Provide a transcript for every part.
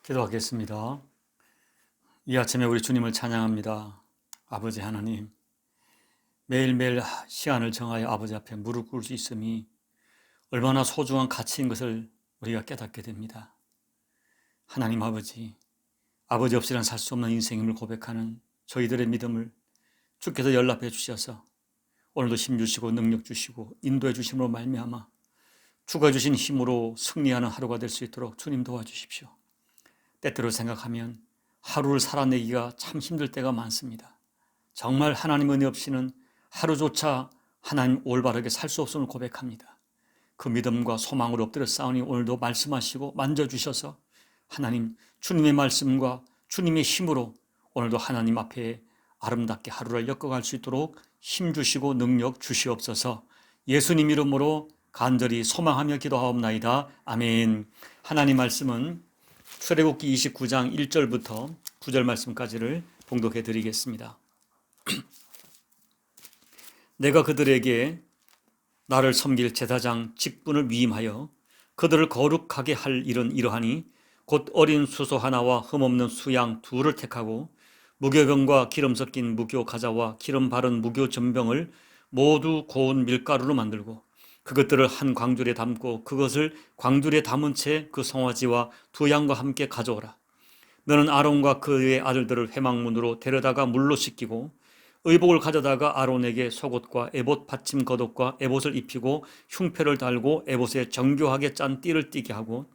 기도하겠습니다. 이 아침에 우리 주님을 찬양합니다. 아버지 하나님, 매일매일 시간을 정하여 아버지 앞에 무릎 꿇을 수 있음이 얼마나 소중한 가치인 것을 우리가 깨닫게 됩니다. 하나님 아버지, 아버지 없이는 살 수 없는 인생임을 고백하는 저희들의 믿음을 주께서 연락해 주셔서 오늘도 힘 주시고 능력 주시고 인도해 주심으로 말미암아 주가 주신 힘으로 승리하는 하루가 될 수 있도록 주님 도와주십시오. 때때로 생각하면 하루를 살아내기가 참 힘들 때가 많습니다. 정말 하나님 은혜 없이는 하루조차 하나님 올바르게 살 수 없음을 고백합니다. 그 믿음과 소망으로 엎드려 싸우니 오늘도 말씀하시고 만져주셔서 하나님 주님의 말씀과 주님의 힘으로 오늘도 하나님 앞에 아름답게 하루를 엮어갈 수 있도록 힘 주시고 능력 주시옵소서. 예수님 이름으로 간절히 소망하며 기도하옵나이다. 아멘. 하나님 말씀은 출애굽기 29장 1절부터 9절 말씀까지를 봉독해 드리겠습니다. 내가 그들에게 나를 섬길 제사장 직분을 위임하여 그들을 거룩하게 할 일은 이러하니 곧 어린 수소 하나와 흠없는 수양 둘을 택하고 무교병과 기름 섞인 무교 가자와 기름 바른 무교 전병을 모두 고운 밀가루로 만들고 그것들을 한 광줄에 담고 그것을 광줄에 담은 채 그 송아지와 두 양과 함께 가져오라. 너는 아론과 그의 아들들을 회막문으로 데려다가 물로 씻기고 의복을 가져다가 아론에게 속옷과 에봇 받침 겉옷과 에봇을 입히고 흉패를 달고 에봇에 정교하게 짠 띠를 띠게 하고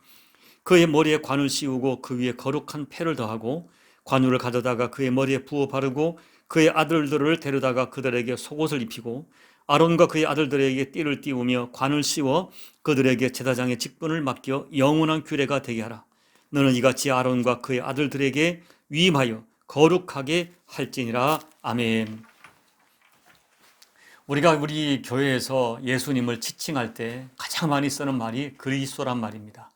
그의 머리에 관을 씌우고 그 위에 거룩한 패를 더하고 관울을 가져다가 그의 머리에 부어 바르고 그의 아들들을 데려다가 그들에게 속옷을 입히고 아론과 그의 아들들에게 띠를 띄우며 관을 씌워 그들에게 제사장의 직분을 맡겨 영원한 규례가 되게 하라. 너는 이같이 아론과 그의 아들들에게 위임하여 거룩하게 할지니라. 아멘. 우리가 우리 교회에서 예수님을 지칭할 때 가장 많이 쓰는 말이 그리스도란 말입니다.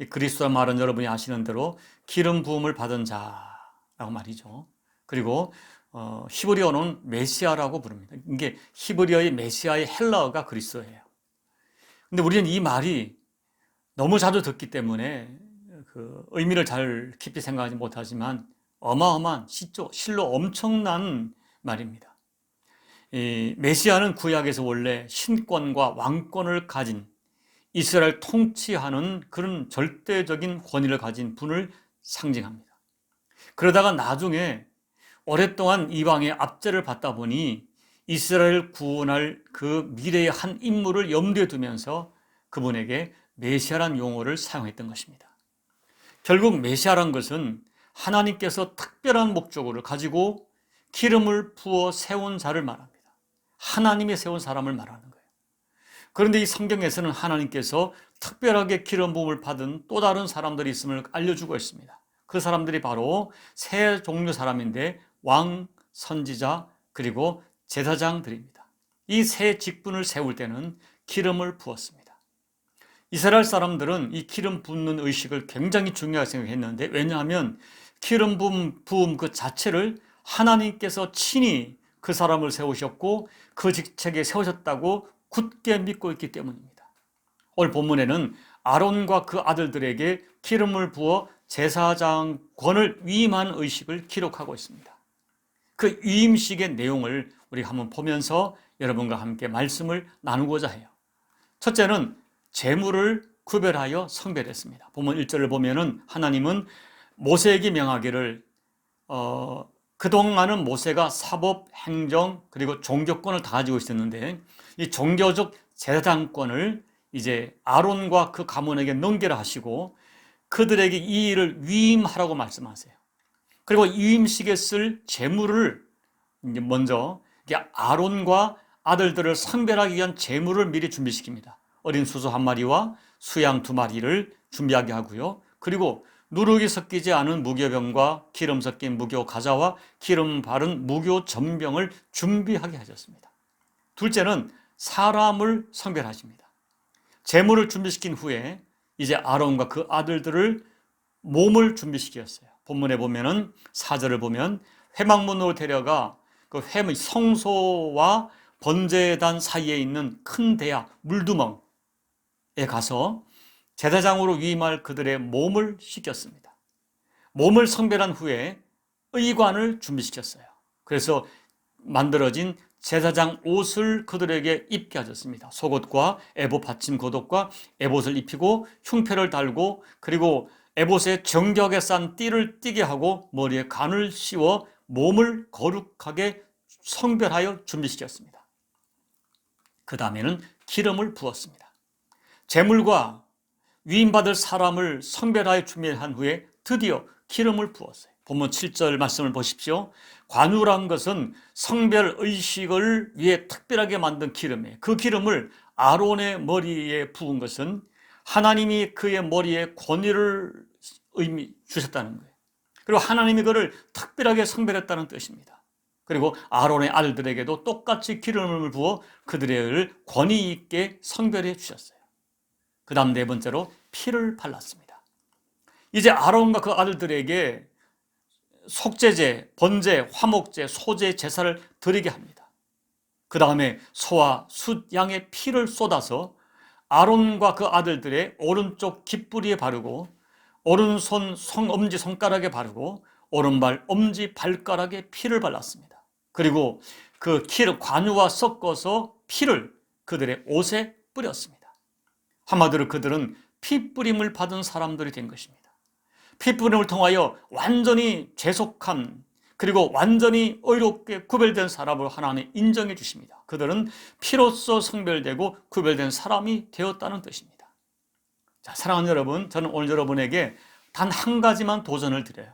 이 그리스도란 말은 여러분이 아시는 대로 기름 부음을 받은 자라고 말이죠. 그리고 히브리어는 메시아라고 부릅니다. 이게 히브리어의 메시아의 헬라어가 그리스도예요. 근데 우리는 이 말이 너무 자주 듣기 때문에 그 의미를 잘 깊이 생각하지 못하지만 어마어마한 실로 엄청난 말입니다. 이 메시아는 구약에서 원래 신권과 왕권을 가진 이스라엘 통치하는 그런 절대적인 권위를 가진 분을 상징합니다. 그러다가 나중에 오랫동안 이방의 압제를 받다 보니 이스라엘을 구원할 그 미래의 한 인물을 염두에 두면서 그분에게 메시아란 용어를 사용했던 것입니다. 결국 메시아란 것은 하나님께서 특별한 목적을 가지고 기름을 부어 세운 자를 말합니다. 하나님이 세운 사람을 말하는 거예요. 그런데 이 성경에서는 하나님께서 특별하게 기름 부음을 받은 또 다른 사람들이 있음을 알려주고 있습니다. 그 사람들이 바로 세 종류 사람인데 왕, 선지자, 그리고 제사장들입니다. 이 세 직분을 세울 때는 기름을 부었습니다. 이스라엘 사람들은 이 기름 붓는 의식을 굉장히 중요하게 생각했는데 왜냐하면 기름 부음 그 자체를 하나님께서 친히 그 사람을 세우셨고 그 직책에 세우셨다고 굳게 믿고 있기 때문입니다. 오늘 본문에는 아론과 그 아들들에게 기름을 부어 제사장권을 위임한 의식을 기록하고 있습니다. 그 위임식의 내용을 우리가 한번 보면서 여러분과 함께 말씀을 나누고자 해요. 첫째는 제물을 구별하여 성별했습니다. 본문 1절을 보면은 하나님은 모세에게 명하기를 그동안은 모세가 사법, 행정, 그리고 종교권을 다 가지고 있었는데 이 종교적 제사장권을 이제 아론과 그 가문에게 넘기라 하시고 그들에게 이 일을 위임하라고 말씀하세요. 그리고 위임식에 쓸 제물을 이제 먼저 아론과 아들들을 성별하기 위한 제물을 미리 준비시킵니다. 어린 수소 한 마리와 수양 두 마리를 준비하게 하고요. 그리고 누룩이 섞이지 않은 무교병과 기름 섞인 무교 가자와 기름 바른 무교 전병을 준비하게 하셨습니다. 둘째는 사람을 성별하십니다. 제물을 준비시킨 후에 이제 아론과 그 아들들을 몸을 준비시켰어요. 본문에 보면은 4절을 보면 회막문으로 데려가 그 성소와 번제단 사이에 있는 큰 대야 물두멍에 가서 제사장으로 위임할 그들의 몸을 씻겼습니다. 몸을 성별한 후에 의관을 준비시켰어요. 그래서 만들어진 제사장 옷을 그들에게 입게 하셨습니다. 속옷과 에봇 받침 겉옷과 에봇을 입히고 흉패를 달고, 그리고 에봇에 정겹게 싼 띠를 띠게 하고 머리에 관을 씌워 몸을 거룩하게 성별하여 준비시켰습니다. 그 다음에는 기름을 부었습니다. 제물과 위임받을 사람을 성별하여 준비한 후에 드디어 기름을 부었어요. 본문 7절 말씀을 보십시오. 관우란 것은 성별 의식을 위해 특별하게 만든 기름이에요. 그 기름을 아론의 머리에 부은 것은 하나님이 그의 머리에 권위를 주셨다는 거예요. 그리고 하나님이 그를 특별하게 성별했다는 뜻입니다. 그리고 아론의 아들들에게도 똑같이 기름을 부어 그들의 권위 있게 성별해 주셨어요. 그 다음 네 번째로 피를 발랐습니다. 이제 아론과 그 아들들에게 속죄제, 번제, 화목제, 소제 제사를 드리게 합니다. 그 다음에 소와 숫 양의 피를 쏟아서 아론과 그 아들들의 오른쪽 깃뿌리에 바르고 오른손 엄지 손가락에 바르고 오른발 엄지 발가락에 피를 발랐습니다. 그리고 그 관유와 섞어서 피를 그들의 옷에 뿌렸습니다. 한마디로 그들은 피 뿌림을 받은 사람들이 된 것입니다. 피 뿌림을 통하여 완전히 죄속한, 그리고 완전히 의롭게 구별된 사람을 하나님 인정해 주십니다. 그들은 피로써 성별되고 구별된 사람이 되었다는 뜻입니다. 자, 사랑하는 여러분, 저는 오늘 여러분에게 단 한 가지만 도전을 드려요.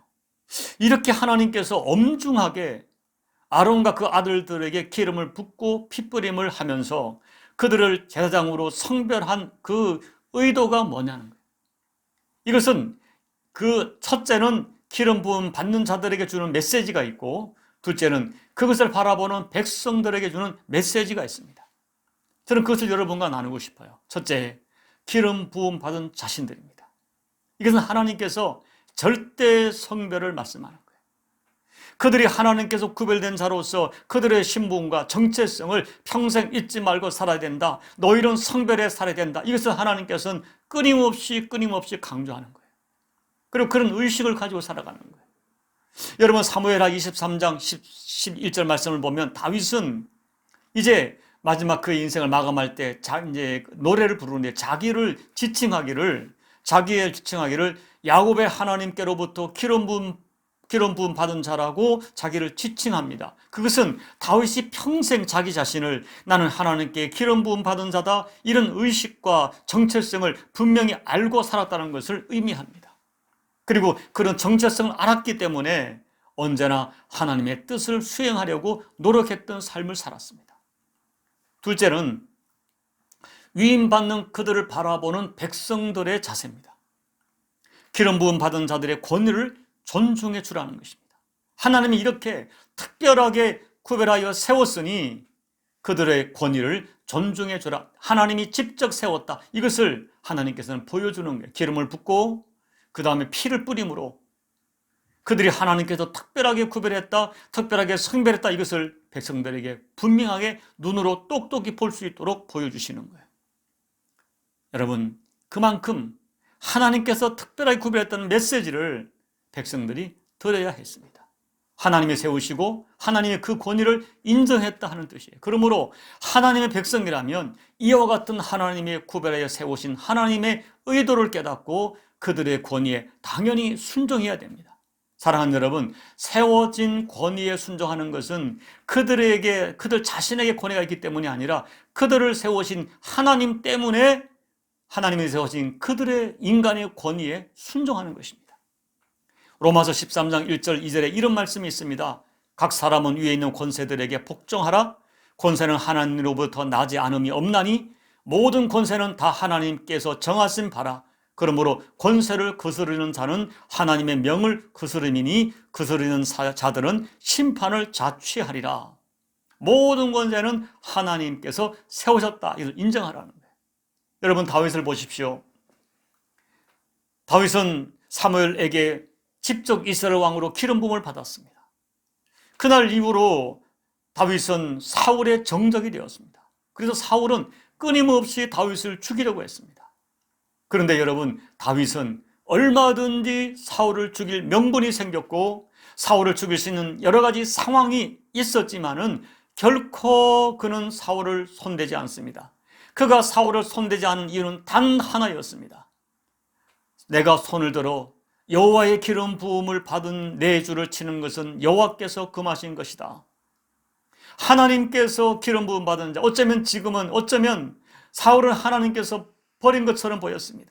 이렇게 하나님께서 엄중하게 아론과 그 아들들에게 기름을 붓고 핏부림을 하면서 그들을 제사장으로 성별한 그 의도가 뭐냐는 거예요. 이것은 그 첫째는 기름 부음 받는 자들에게 주는 메시지가 있고, 둘째는 그것을 바라보는 백성들에게 주는 메시지가 있습니다. 저는 그것을 여러분과 나누고 싶어요. 첫째, 기름 부음 받은 자신들입니다. 이것은 하나님께서 절대 성별을 말씀하는 거예요. 그들이 하나님께서 구별된 자로서 그들의 신분과 정체성을 평생 잊지 말고 살아야 된다. 너희는 성별에 살아야 된다. 이것을 하나님께서는 끊임없이 강조하는 거예요. 그리고 그런 의식을 가지고 살아가는 거예요. 여러분, 사무엘하 23장 11절 말씀을 보면 다윗은 이제 마지막 그의 인생을 마감할 때 이제 노래를 부르는데 자기를 지칭하기를 야곱의 하나님께로부터 기름 부음 받은 자라고 자기를 지칭합니다. 그것은 다윗이 평생 자기 자신을 나는 하나님께 기름 부음 받은 자다, 이런 의식과 정체성을 분명히 알고 살았다는 것을 의미합니다. 그리고 그런 정체성을 알았기 때문에 언제나 하나님의 뜻을 수행하려고 노력했던 삶을 살았습니다. 둘째는 위임받는 그들을 바라보는 백성들의 자세입니다. 기름 부음 받은 자들의 권위를 존중해 주라는 것입니다. 하나님이 이렇게 특별하게 구별하여 세웠으니 그들의 권위를 존중해 주라. 하나님이 직접 세웠다. 이것을 하나님께서는 보여주는 거예요. 기름을 붓고 그 다음에 피를 뿌림으로 그들이 하나님께서 특별하게 구별했다, 특별하게 성별했다, 이것을 백성들에게 분명하게 눈으로 똑똑히 볼 수 있도록 보여주시는 거예요. 여러분, 그만큼 하나님께서 특별하게 구별했다는 메시지를 백성들이 들어야 했습니다. 하나님이 세우시고 하나님의 그 권위를 인정했다 하는 뜻이에요. 그러므로 하나님의 백성이라면 이와 같은 하나님의 구별하여 세우신 하나님의 의도를 깨닫고 그들의 권위에 당연히 순종해야 됩니다. 사랑하는 여러분, 세워진 권위에 순종하는 것은 그들 자신에게 권위가 있기 때문이 아니라 그들을 세우신 하나님 때문에 하나님이 세우신 그들의 인간의 권위에 순종하는 것입니다. 로마서 13장 1절 2절에 이런 말씀이 있습니다. 각 사람은 위에 있는 권세들에게 복종하라. 권세는 하나님으로부터 나지 않음이 없나니 모든 권세는 다 하나님께서 정하신 바라. 그러므로 권세를 거스르는 자는 하나님의 명을 거스름이니 거스르는 자들은 심판을 자취하리라. 모든 권세는 하나님께서 세우셨다. 이걸 인정하라는 거예요. 여러분, 다윗을 보십시오. 다윗은 사무엘에게 직접 이스라엘 왕으로 기름 부음을 받았습니다. 그날 이후로 다윗은 사울의 정적이 되었습니다. 그래서 사울은 끊임없이 다윗을 죽이려고 했습니다. 그런데 여러분, 다윗은 얼마든지 사울을 죽일 명분이 생겼고 사울을 죽일 수 있는 여러 가지 상황이 있었지만은 결코 그는 사울을 손대지 않습니다. 그가 사울을 손대지 않은 이유는 단 하나였습니다. 내가 손을 들어 여호와의 기름 부음을 받은 내 주를 치는 것은 여호와께서 금하신 것이다. 하나님께서 기름 부음 받은 자, 어쩌면 사울은 하나님께서 버린 것처럼 보였습니다.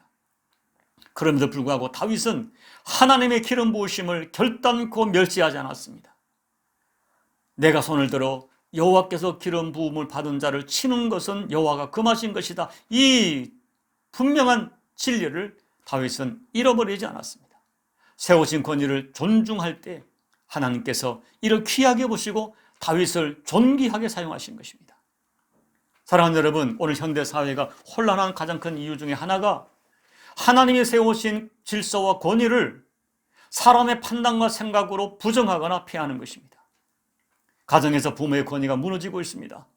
그럼에도 불구하고 다윗은 하나님의 기름 부으심을 결단코 멸시하지 않았습니다. 내가 손을 들어 여호와께서 기름 부음을 받은 자를 치는 것은 여호와가 금하신 것이다. 이 분명한 진리를 다윗은 잃어버리지 않았습니다. 세우신 권위를 존중할 때 하나님께서 이를 귀하게 보시고 다윗을 존귀하게 사용하신 것입니다. 사랑하는 여러분, 오늘 현대 사회가 혼란한 가장 큰 이유 중에 하나가 하나님이 세우신 질서와 권위를 사람의 판단과 생각으로 부정하거나 폐하는 것입니다. 가정에서 부모의 권위가 무너지고 있습니다.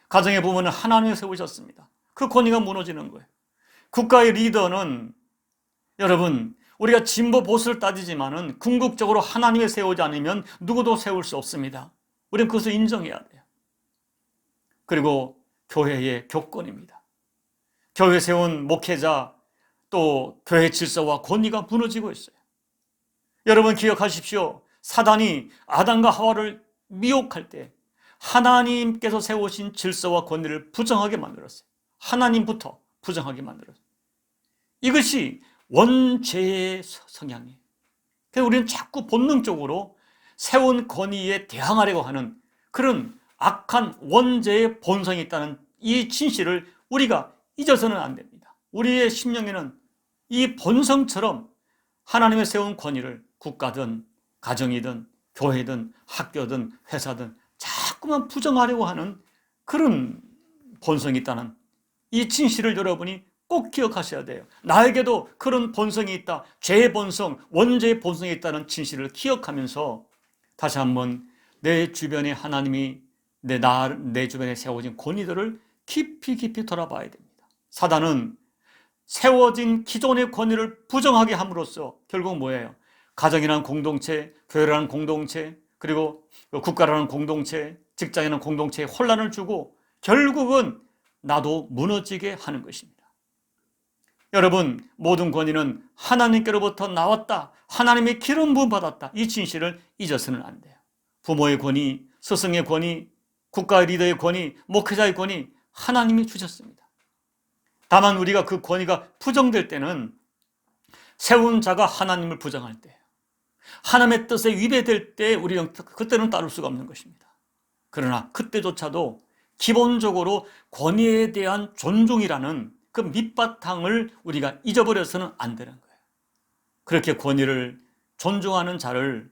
가정의 부모는 하나님이 세우셨습니다. 그 권위가 무너지는 거예요. 국가의 리더는 여러분, 우리가 진보 보수를 따지지만은 궁극적으로 하나님이 세우지 않으면 누구도 세울 수 없습니다. 우리는 그것을 인정해야 돼요. 그리고 교회의 교권입니다. 교회 세운 목회자, 또 교회 질서와 권위가 무너지고 있어요. 여러분 기억하십시오. 사단이 아담과 하와를 미혹할 때 하나님께서 세우신 질서와 권위를 부정하게 만들었어요. 하나님부터 부정하게 만들었어요. 이것이 원죄의 성향이에요. 그래서 우리는 자꾸 본능적으로 세운 권위에 대항하려고 하는 그런 악한 원죄의 본성이 있다는 이 진실을 우리가 잊어서는 안 됩니다. 우리의 심령에는 이 본성처럼 하나님의 세운 권위를 국가든 가정이든 교회든 학교든 회사든 자꾸만 부정하려고 하는 그런 본성이 있다는 이 진실을 여러분이 꼭 기억하셔야 돼요. 나에게도 그런 본성이 있다. 죄의 본성, 원죄의 본성이 있다는 진실을 기억하면서 다시 한번 내 주변에 하나님이 내 주변에 세워진 권위들을 깊이 돌아봐야 됩니다. 사단은 세워진 기존의 권위를 부정하게 함으로써 결국 뭐예요? 가정이라는 공동체, 교회라는 공동체, 그리고 국가라는 공동체, 직장이라는 공동체에 혼란을 주고 결국은 나도 무너지게 하는 것입니다. 여러분, 모든 권위는 하나님께로부터 나왔다. 하나님의 기름 부음 받았다. 이 진실을 잊어서는 안 돼요. 부모의 권위, 스승의 권위, 국가의 리더의 권위, 목회자의 권위 하나님이 주셨습니다. 다만 우리가 그 권위가 부정될 때는 세운 자가 하나님을 부정할 때예요. 하나님의 뜻에 위배될 때 우리는 그때는 따를 수가 없는 것입니다. 그러나 그때조차도 기본적으로 권위에 대한 존중이라는 그 밑바탕을 우리가 잊어버려서는 안 되는 거예요. 그렇게 권위를 존중하는 자를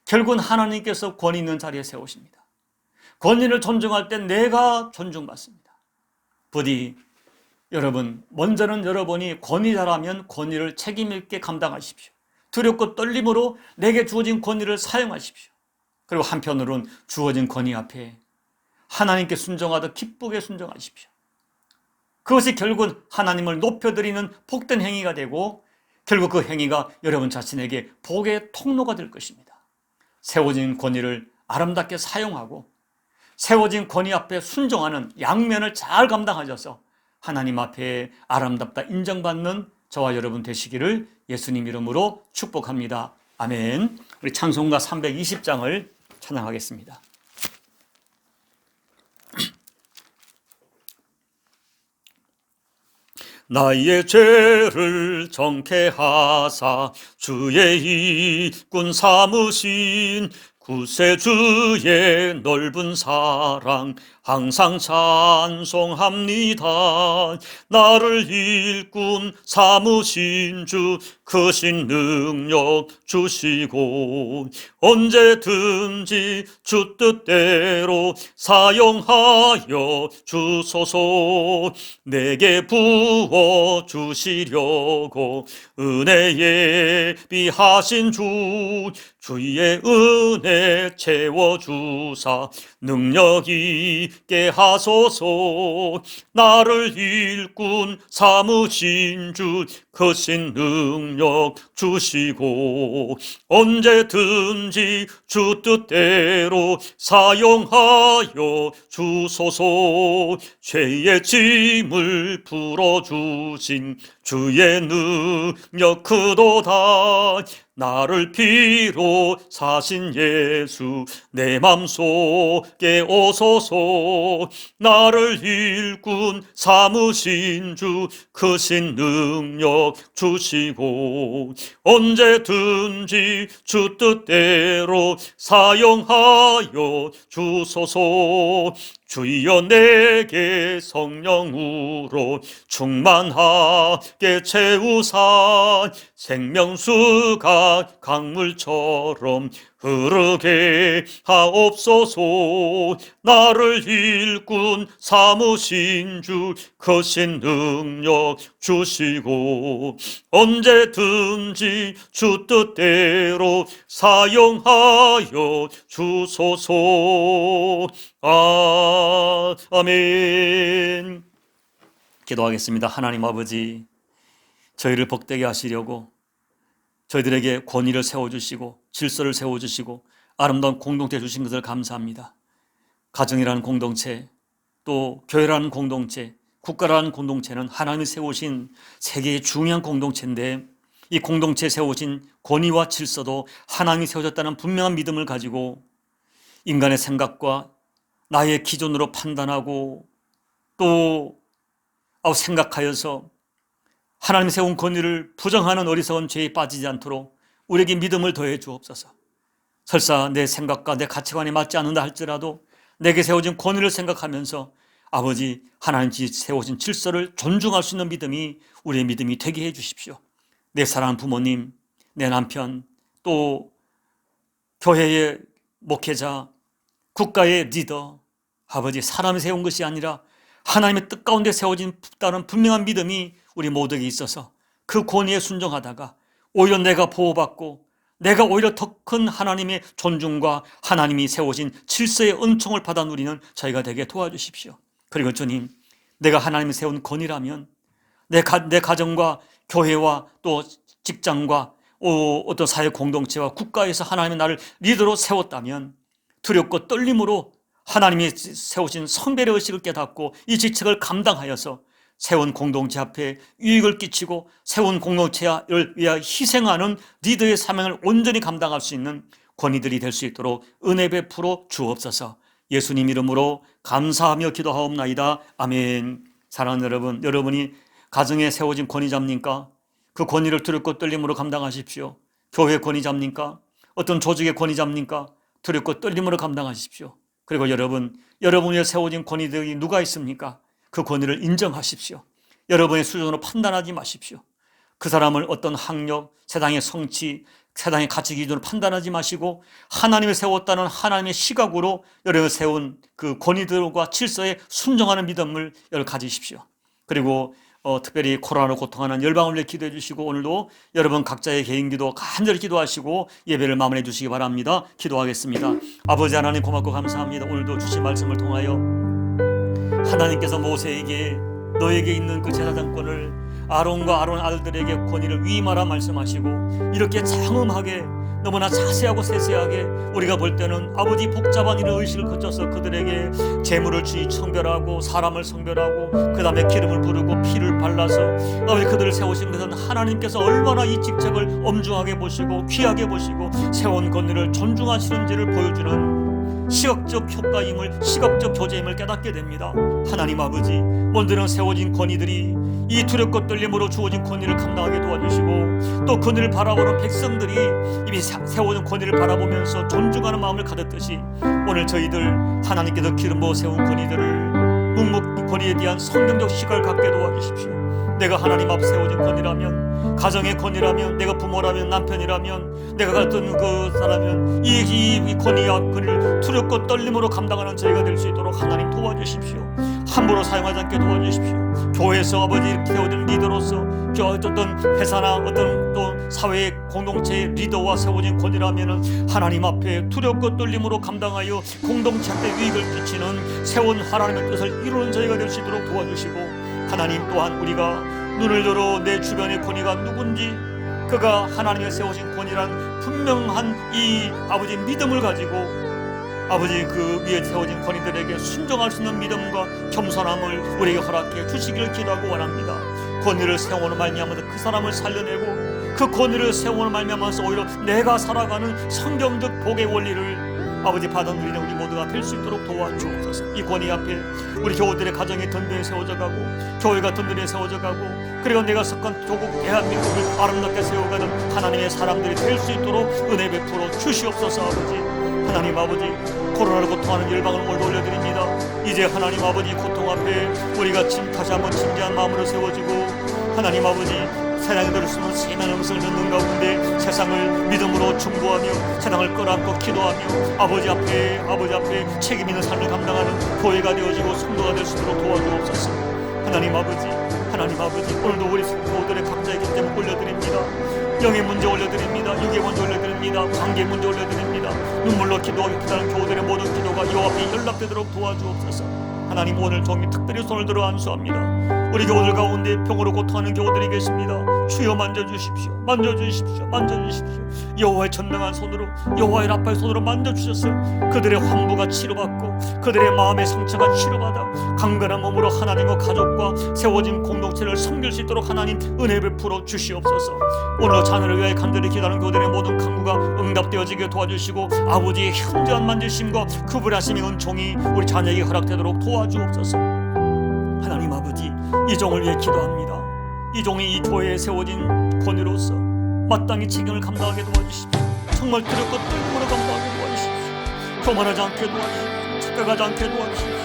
결국은 하나님께서 권위 있는 자리에 세우십니다. 권위를 존중할 때 내가 존중받습니다. 부디 여러분, 먼저는 여러분이 권위자라면 권위를 책임 있게 감당하십시오. 두렵고 떨림으로 내게 주어진 권위를 사용하십시오. 그리고 한편으로는 주어진 권위 앞에 하나님께 순종하듯 기쁘게 순종하십시오. 그것이 결국은 하나님을 높여드리는 복된 행위가 되고 결국 그 행위가 여러분 자신에게 복의 통로가 될 것입니다. 세워진 권위를 아름답게 사용하고 세워진 권위 앞에 순종하는 양면을 잘 감당하셔서 하나님 앞에 아름답다 인정받는 저와 여러분 되시기를 예수님 이름으로 축복합니다. 아멘. 우리 찬송가 320장을 찬양하겠습니다. 나의 죄를 정케 하사 주의 일꾼 삼으신 구세주의 넓은 사랑 항상 찬송합니다. 나를 일꾼 삼으신 주 크신 능력 주시고 언제든지 주 뜻대로 사용하여 주소서. 내게 부어 주시려고 은혜에 비하신 주 주의 은혜 채워주사 능력이 있게 하소서. 나를 일꾼 삼으신 주 크신 능력 주시고 언제든지 주 뜻대로 사용하여 주소서. 죄의 짐을 풀어주신 주의 능력 크도다. 나를 피로 사신 예수 내 맘속에 오소서. 나를 일꾼 삼으신 주 크신 능력 주시고 언제든지 주 뜻대로 사용하여 주소서. 주여 내게 성령으로 충만하게 채우사 생명수가 강물처럼 흐르게 하옵소서. 나를 일꾼 삼으신 주 크신 능력 주시고 언제든지 주 뜻대로 사용하여 주소서. 아멘. 기도하겠습니다. 하나님 아버지, 저희를 복되게 하시려고 저희들에게 권위를 세워주시고 질서를 세워주시고 아름다운 공동체 주신 것을 감사합니다. 가정이라는 공동체, 또 교회라는 공동체, 국가라는 공동체는 하나님이 세우신 세계의 중요한 공동체인데 이 공동체에 세우신 권위와 질서도 하나님이 세워졌다는 분명한 믿음을 가지고 인간의 생각과 나의 기준으로 판단하고 또 생각하여서 하나님이 세운 권위를 부정하는 어리석은 죄에 빠지지 않도록 우리에게 믿음을 더해 주옵소서. 설사 내 생각과 내 가치관이 맞지 않는다 할지라도 내게 세워진 권위를 생각하면서 아버지 하나님이 세우신 질서를 존중할 수 있는 믿음이 우리의 믿음이 되게 해 주십시오. 내 사랑하는 부모님, 내 남편, 또 교회의 목회자, 국가의 리더, 아버지 사람이 세운 것이 아니라 하나님의 뜻 가운데 세워진다는 분명한 믿음이 우리 모두에게 있어서 그 권위에 순종하다가 오히려 내가 보호받고 내가 오히려 더 큰 하나님의 존중과 하나님이 세우신 질서의 은총을 받아 누리는 저희가 되게 도와주십시오. 그리고 주님, 내가 하나님이 세운 권위라면 내 가정과 교회와 또 직장과 어떤 사회 공동체와 국가에서 하나님이 나를 리더로 세웠다면 두렵고 떨림으로 하나님이 세우신 성별의 의식을 깨닫고 이 직책을 감당하여서 세운 공동체 앞에 유익을 끼치고 세운 공동체를 위하여 희생하는 리더의 사명을 온전히 감당할 수 있는 권위들이 될 수 있도록 은혜 베풀어 주옵소서. 예수님 이름으로 감사하며 기도하옵나이다. 아멘. 사랑하는 여러분, 여러분이 가정에 세워진 권위자입니까? 그 권위를 두렵고 떨림으로 감당하십시오. 교회 권위자입니까? 어떤 조직의 권위자입니까? 두렵고 떨림으로 감당하십시오. 그리고 여러분이 세워진 권위들이 누가 있습니까? 그 권위를 인정하십시오. 여러분의 수준으로 판단하지 마십시오. 그 사람을 어떤 학력, 세상의 성취, 세상의 가치 기준으로 판단하지 마시고 하나님이 세웠다는 하나님의 시각으로 여러분이 세운 그 권위들과 질서에 순종하는 믿음을 가지십시오. 그리고 특별히 코로나로 고통하는 열방을 위해 기도해 주시고 오늘도 여러분 각자의 개인 기도 간절히 기도하시고 예배를 마무리해 주시기 바랍니다. 기도하겠습니다. 아버지 하나님 고맙고 감사합니다. 오늘도 주신 말씀을 통하여 하나님께서 모세에게 너에게 있는 그 제사장권을 아론과 아론 아들들에게 권위를 위임하라 말씀하시고 이렇게 장엄하게 너무나 자세하고 세세하게 우리가 볼 때는 아버지 복잡한 이런 의식을 거쳐서 그들에게 재물을 주의 청별하고 사람을 성별하고 그 다음에 기름을 부르고 피를 발라서 아버지 그들을 세우신 것은 하나님께서 얼마나 이 직책을 엄중하게 보시고 귀하게 보시고 세운 권위를 존중하시는지를 보여주는 시각적 효과임을, 시각적 교제임을 깨닫게 됩니다. 하나님 아버지, 먼저는 세워진 권위들이 이 두렵고 떨림으로 주어진 권위를 감당하게 도와주시고 또 권위를 바라보는 백성들이 이미 세워진 권위를 바라보면서 존중하는 마음을 가졌듯이 오늘 저희들 하나님께서 기름 부어 세운 권위들을 묵묵히 권위에 대한 성경적 시각을 갖게 도와주십시오. 내가 하나님 앞 세워진 권위라면, 가정의 권위라면, 내가 부모라면, 남편이라면, 내가 같은 그 사람이면 이 권위와 권위를 두렵고 떨림으로 감당하는 저희가 될 수 있도록 하나님 도와주십시오. 함부로 사용하지 않게 도와주십시오. 교회에서 아버지 세워진 리더로서 어떤 회사나 어떤 또 사회의 공동체의 리더와 세워진 권이라면은 하나님 앞에 두렵고 떨림으로 감당하여 공동체한테 유익을 끼치는 세운 하나님의 뜻을 이루는 저희가 될 수 있도록 도와주시고, 하나님 또한 우리가 눈을 열어 내 주변의 권위가 누군지, 그가 하나님의 세우신 권위란 분명한 이 아버지 믿음을 가지고 아버지 그 위에 세워진 권위들에게 순종할 수 있는 믿음과 겸손함을 우리에게 허락해 주시기를 기도하고 원합니다. 권위를 세우는 말미암아서 그 사람을 살려내고, 그 권위를 세우는 말미암아서 오히려 내가 살아가는 성경적 복의 원리를 아버지 받은 우리 모두가 될 수 있도록 도와주옵소서. 이 권위 앞에 우리 교우들의 가정이 든든히 세워져 가고, 교회가 든든히 세워져 가고, 그리고 내가 속한 조국 대한민국을 아름답게 세워가는 하나님의 사람들이 될 수 있도록 은혜 베풀어 주시옵소서. 아버지 하나님 아버지, 코로나로 고통하는 열방을 오늘 올려드립니다. 이제 하나님 아버지 고통 앞에 우리가 다시 한번 진지한 마음으로 세워지고, 하나님 아버지 세상에 들을 수 있는 세미한 음성을 듣는 가운데 세상을 믿음으로 중보하며 세상을 끌어안고 기도하며 아버지 앞에 책임 있는 삶을 감당하는 교회가 되어지고 성도가 될 수 있도록 도와주옵소서. 하나님 아버지 오늘도 우리 교우들의 각자의 기쁨을 올려드립니다. 영의 문제 올려드립니다. 육의 문제 올려드립니다. 관계 문제 올려드립니다. 눈물로 기도하기 기다리는 교우들의 모든 기도가 여호와 앞에 연락되도록 도와주옵소서. 하나님 오늘 종이 특별히 손을 들어 안수합니다. 우리 교우들 가운데 병으로 고통하는 교우들이 계십니다. 주여 만져주십시오. 여호와의 전능한 손으로, 여호와의 라파의 손으로 만져주셔서 그들의 환부가 치료받고 그들의 마음의 상처가 치료받아 강건한 몸으로 하나님과 가족과 세워진 공동체를 섬길 수 있도록 하나님 은혜 베풀어 주시옵소서. 오늘 자녀를 위하여 간절히 기도하는 교우들의 모든 간구가 응답되어지게 도와주시고, 아버지의 현저한 만지심과 구분하심의 은총이 우리 자녀에게 허락되도록 도와주옵소서. 하나님 아버지, 이 종을 위해 기도합니다. 이 종이 이 교회에 세워진 권위로서 마땅히 책임을 감당하게 도와주십시오. 정말 두렵고 떨림으로 감당하게 도와주십시오. 교만하지 않게 도와주십시오. 착각하지 않게 도와주십시오.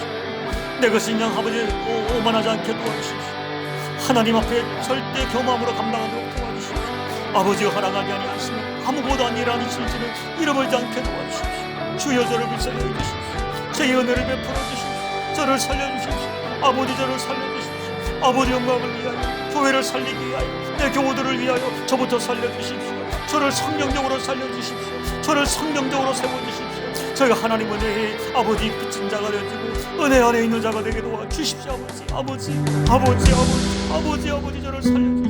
내 것이 그냥 아버지 오만하지 않게 도와주십시오. 하나님 앞에 절대 겸함으로 감당하도록 도와주십시오. 아버지가 허락하지 아니하시면 아무것도 아니라는 진실을 잃어버리지 않게 도와주십시오. 주여 저를 불쌍히 여기십시오. 제 은혜를 베풀어 주십시오. 저를 살려주십시오. 아버지 저를 살려주십시오. 아버지 영광을 위하여, 교회를 살리기 위하여, 내 교우들을 위하여 저부터 살려주십시오. 저를 성경적으로 살려주십시오. 저를 성경적으로 세워주십시오. 저희가 하나님 은혜의 아버지 빚진 자가 되어지고 은혜 안에 있는 자가 되게 도와주십시오. 아버지 저를 살려주십시오.